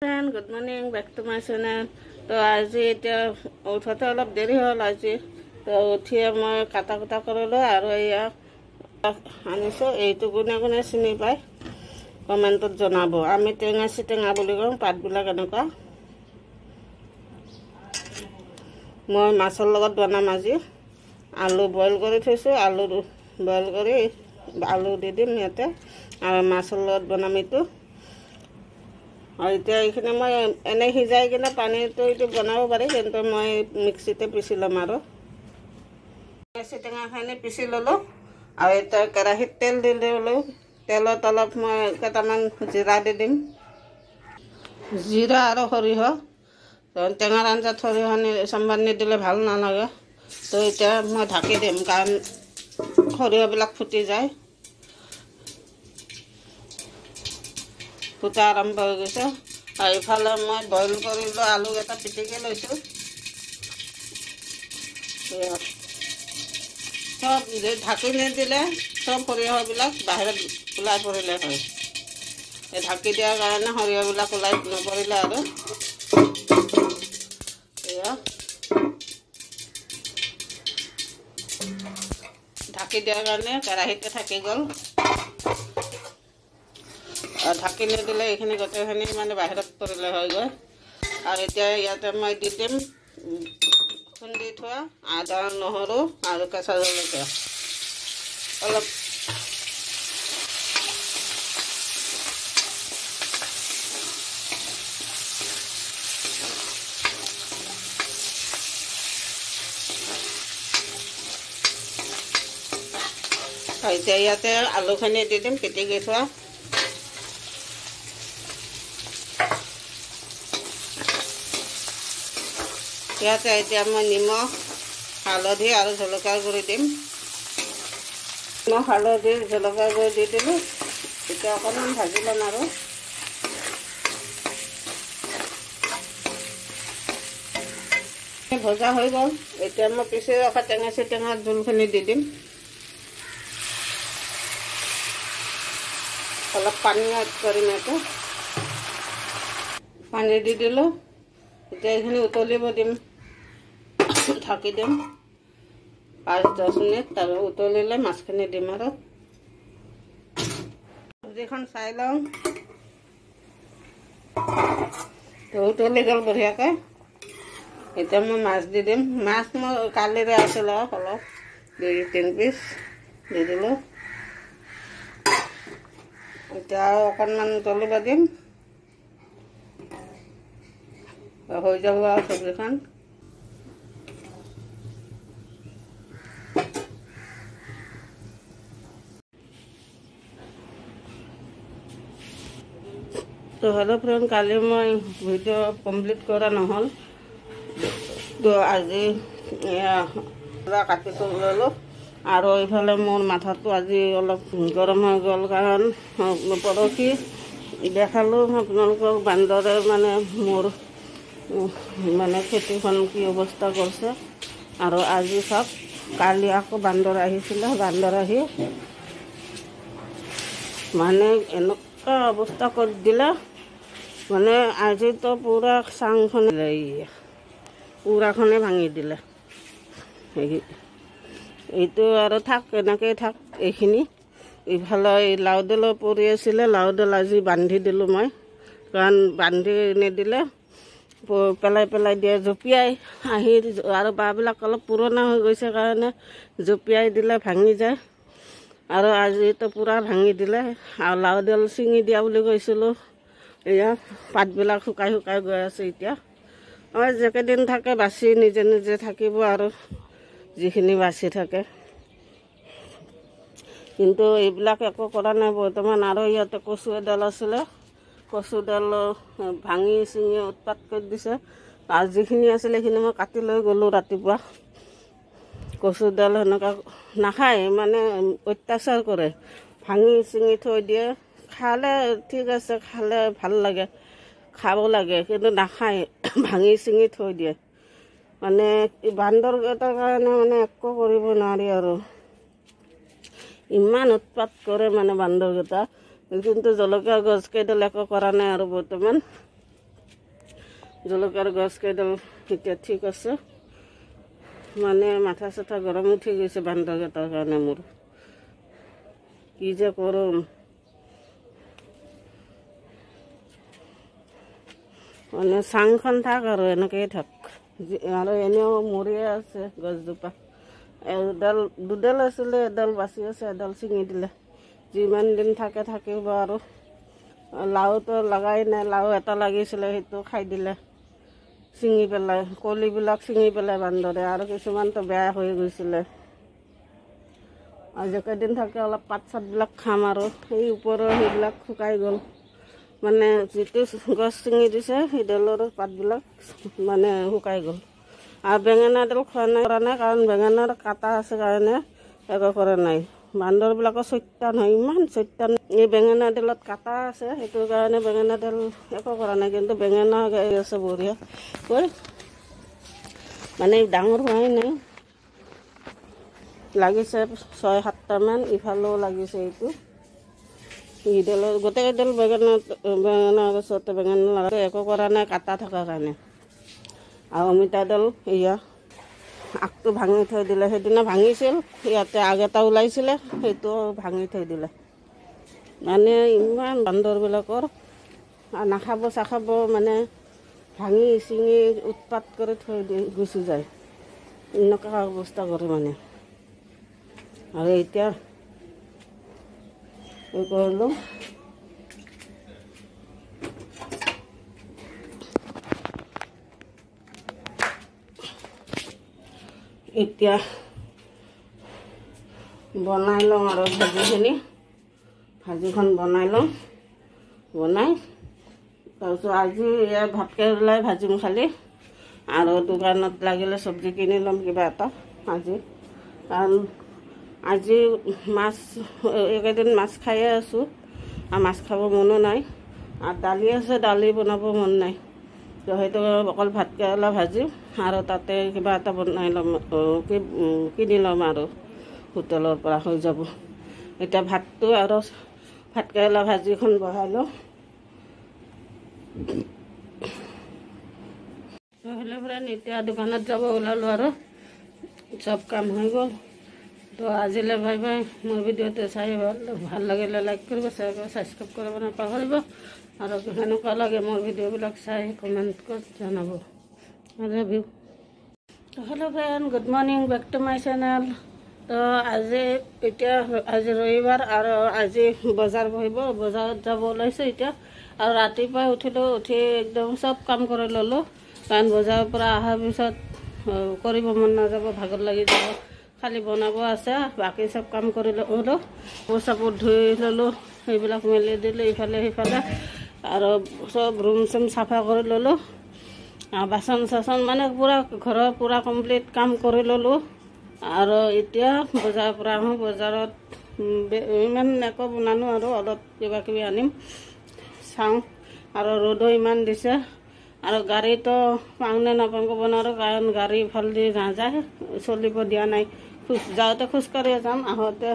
Good morning, back to my channel. তো আজি এটা উঠতে অলপ দেৰি হ'ল আজি তো উঠিয়ে মই কাটা কুটা কৰিলোঁ আৰু এয়া আনিছোঁ এইটো কোনে কোনে চিনি পায় কমেণ্টত জনাব আমি টেঙা চিটেঙা বুলি কওঁ পাতবিলাক এনেকুৱা মই মাছৰ লগত বনাম আজি আলু বইল কৰি থৈছোঁ আলু বইল কৰি আলু দি দিম ইয়াতে আৰু মাছৰ লগত বনাম এইটো এতিয়া এইখিনি মই এনে সিজাই কিনে পানীটো এইটো বনাব পাৰি কিন্তু মই মিক্সিতে পিচি ল'ম আৰু চিটেঙাখিনি পিচি ল'লোঁ আৰু এতিয়া কেৰাহীত তেল দি দিলোঁ তেলত অলপ মই কেইটামান জিৰা দি দিম জিৰা আৰু সৰিয়হ টেঙাৰ আঞ্জাত সৰিয়হ চম্বাৰ নিদিলে ভাল নালাগে তো এতিয়া মই ঢাকি দিম কাৰণ সৰিয়হবিলাক ফুটি যায় ফুটা আৰম্ভ হৈ গৈছে আৰু ইফালে মই বইল কৰিলোঁ আলু এটা পিটিকি লৈছোঁ সব ঢাকি নিদিলে সব সৰিয়হবিলাক বাহিৰত ওলাই পৰিলে হয় এই ঢাকি দিয়াৰ কাৰণে সৰিয়হবিলাক ওলাই নপৰিলে আৰু এয়া ঢাকি দিয়াৰ কাৰণে কেৰাহীতে থাকি গ'ল ঢাকি নিদিলে এইখিনি গোটেইখিনি মানে বাহিৰত পৰিলে হৈ গ'ল আৰু এতিয়া ইয়াতে মই দি দিম খুন্দি থোৱা আদা নহৰু আৰু কেঁচা জলকীয়া অলপ এতিয়া ইয়াতে আলুখিনি দি দিম পিটিকি থোৱা ইয়াতে এতিয়া মই নিমখ হালধি আৰু জলকীয়াৰ গুড়ি দিম নিমখ হালধি জলকীয়াৰ গুড়ি দি দিলোঁ এতিয়া অকণমান ভাজি ল'ম আৰু ভজা হৈ গ'ল এতিয়া মই পিছি ৰখা টেঙা চিটেঙাৰ জোলখিনি দি দিম অলপ পানী এড কৰিম ইয়াতে পানী দি দিলোঁ এতিয়া এইখিনি উতলিব দিম ঢাকি দিম 5-10 মিনিট আৰু উতলিলে মাছখিনি দিম আৰু চব্জিখন চাই লওঁ উতলি গ'ল বঢ়িয়াকৈ এতিয়া মই মাছ দি দিম মাছ মই কালিৰে আছিলে অলপ 2-3 পিচ দি দিলোঁ এতিয়া অকণমান উতলিব দিম হৈ যাব আৰু চব্জিখন তো হেল্ল' ফ্ৰেণ্ড কালি মই ভিডিঅ' কমপ্লিট কৰা নহ'ল তো আজি কাটি কৰি ল'লোঁ আৰু এইফালে মোৰ মাথাটো আজি অলপ গৰম হৈ গ'ল কাৰণ পৰহি দেখালোঁ আপোনালোকক বান্দৰে মানে মোৰ মানে খেতিখন কি অৱস্থা কৰিছে আৰু আজি চাওক কালি আকৌ বান্দৰ আহিছিলে বান্দৰ আহি মানে এনেকুৱা অৱস্থা কৰি দিলে মানে আজিতো পুৰা চাংখন পুৰাখনে ভাঙি দিলে এইটো আৰু থাক এনেকৈ থাক এইখিনি ইফালে এই লাওডালো পৰি আছিলে লাওডাল আজি বান্ধি দিলোঁ মই কাৰণ বান্ধি নিদিলে পেলাই পেলাই দিয়ে জঁপিয়াই আহি আৰু বাঁহবিলাক অলপ পুৰণা হৈ গৈছে কাৰণে জঁপিয়াই দিলে ভাঙি যায় আৰু আজিতো পূৰা ভাঙি দিলে আৰু লাওডাল ছিঙি দিয়া বুলি কৈছিলোঁ এয়া পাতবিলাক শুকাই শুকাই গৈ আছে এতিয়া আমাৰ যেকেইদিন থাকে বাচি নিজে নিজে থাকিব আৰু যিখিনি বাচি থাকে কিন্তু এইবিলাক একো কৰা নাই বৰ্তমান আৰু ইয়াতে কচু এডাল আছিলে কচুডাল ভাঙি চিঙি উৎপাত কৰি দিছে আৰু যিখিনি আছিলে সেইখিনি মই কাটি লৈ গ'লোঁ ৰাতিপুৱা কচুডাল সেনেকুৱা নাখায় মানে অত্যাচাৰ কৰে ভাঙি চিঙি থৈ দিয়ে খালে ঠিক আছে খালে ভাল লাগে খাব লাগে কিন্তু নাখায় ভাঙি চিঙি থৈ দিয়ে মানে বান্দৰকেইটাৰ কাৰণে মানে একো কৰিব নোৱাৰি আৰু ইমান উৎপাত কৰে মানে বান্দৰকেইটা কিন্তু জলকীয়া গছ কেইডাল একো কৰা নাই আৰু বৰ্তমান জলকীয়াৰ গছ কেইডাল এতিয়া ঠিক আছে মানে মাথা চাথা গৰম উঠি গৈছে বান্দৰকেইটাৰ কাৰণে মোৰ কি যে কৰোঁ মানে চাংখন থাক আৰু এনেকৈয়ে থাক আৰু এনেও মৰিয়ে আছে গছজোপা এডাল দুডাল আছিলে এডাল বাচি আছে এডাল ছিঙি দিলে যিমান দিন থাকে থাকিব আৰু লাওটো লগাই নাই লাও এটা লাগিছিলে সেইটো খাই দিলে ছিঙি পেলাই কলিবিলাক ছিঙি পেলাই বান্দৰে আৰু কিছুমানতো বেয়া হৈ গৈছিলে আজি কেইদিন থাকে অলপ পাত চাতবিলাক খাম আৰু সেই ওপৰৰ সেইবিলাক শুকাই গ'ল মানে যিটো গছ ছিঙি দিছে সেইডালৰ পাতবিলাক মানে শুকাই গ'ল আৰু বেঙেনাডাল খোৱা নাই কৰা নাই কাৰণ বেঙেনাৰ কাটা আছে কাৰণে একো কৰা নাই বান্দৰবিলাকৰ চৈতান হয় ইমান চৈতান এই বেঙেনাডালত কাটা আছে সেইটো কাৰণে বেঙেনাডাল একো কৰা নাই কিন্তু বেঙেনা গাই আছে বঢ়িয়া কৈ মানে ডাঙৰ হোৱাই নাই লাগিছে 6-7টামান ইফালেও লাগিছে এইটো এইডালৰ গোটেইকেইডাল বেঙেনা গছতে বেঙেনা লগাই একো কৰা নাই কাটা থকাৰ কাৰণে আৰু অমিতাডাল এয়া আগটো ভাঙি থৈ দিলে সেইদিনা ভাঙিছিল ইয়াতে আগ এটা ওলাইছিলে সেইটো ভাঙি থৈ দিলে মানে ইমান বান্দৰবিলাকৰ নাখাব চাখাব মানে ভাঙি চিঙি উৎপাত কৰি থৈ গুচি যায় এনেকুৱা অৱস্থা কৰে মানে আৰু এতিয়া এই কৰিলোঁ এতিয়া বনাই লওঁ আৰু ভাজিখন বনাই লওঁ বনাই তাৰপিছত আজি এয়া ভাতকেৰেলাই ভাজিম খালি আৰু দোকানত লাগিলে চব্জি কিনি ল'ম কিবা এটা আজি কাৰণ আজি মাছ এইকেইদিন মাছ খায়ে আছোঁ আৰু মাছ খাব মনো নাই আৰু দালি আছে দালি বনাব মন নাই তো সেইটো অকল ভাতকেৰেলা ভাজিম আৰু তাতে কিবা এটা বনাই ল'ম কিনি ল'ম আৰু হোটেলৰ পৰা হৈ যাব এতিয়া ভাতটো আৰু ভাতকেৰেলা ভাজিখন বহাই লওঁ হ'লে ফ্ৰেণ্ড এতিয়া দোকানত যাব ওলালোঁ আৰু চব কাম হৈ গ'ল তো আজিলৈ বাই বাই মোৰ ভিডিঅ'টো চাই ভাল লাগিলে লাইক কৰিব শ্বেয়াৰ কৰিব ছাবস্ক্ৰাইব কৰিব নাপাহৰিব আৰু কেনেকুৱা লাগে মোৰ ভিডিঅ'বিলাক চাই কমেণ্ট কৰি জনাব review hello' friend good morning back to my channel তো আজি ৰবিবাৰ আৰু আজি বজাৰ বহিব বজাৰত যাব ওলাইছোঁ এতিয়া আৰু ৰাতিপুৱাই উঠিলোঁ উঠি একদম চব কাম কৰি ল'লোঁ কাৰণ বজাৰৰ পৰা অহাৰ পিছত কৰিব মন নাযাব ভাগৰ লাগি যাব খালি বনাব আছে বাকী চব কাম কৰি ল'লোঁ কাপোৰ চাপোৰ ধুই ল'লোঁ সেইবিলাক মেলি দিলোঁ ইফালে সিফালে আৰু চব ৰুম চুম চাফা কৰি ল'লোঁ বাচন চাচন মানে পূৰা ঘৰৰ পূৰা কমপ্লিট কাম কৰি ল'লোঁ আৰু এতিয়া বজাৰৰ পৰা আহোঁ বজাৰত ইমান একো বনালোঁ আৰু অলপ কিবা কিবি আনিম চাওঁ আৰু ৰ'দো ইমান দিছে আৰু গাড়ীটো পাওঁনে নাপাওঁ ক'ব নোৱাৰোঁ কাৰণ গাড়ী ইফালেদি নাযায় চলিব দিয়া নাই যাওঁতে খোজকাঢ়িয়ে যাম আহোঁতে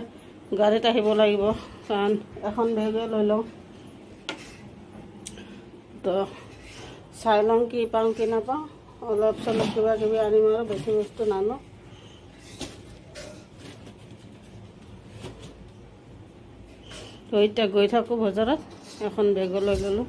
গাড়ীত আহিব লাগিব কাৰণ এখন বেগে লৈ লওঁ তো চাই লওঁ কি পাওঁ কি নাপাওঁ অলপ চলপ কিবা কিবি আনিম আৰু বেছি বস্তু নানো তো এতিয়া গৈ থাকোঁ বজাৰত এখন বেগো লৈ ল'লোঁ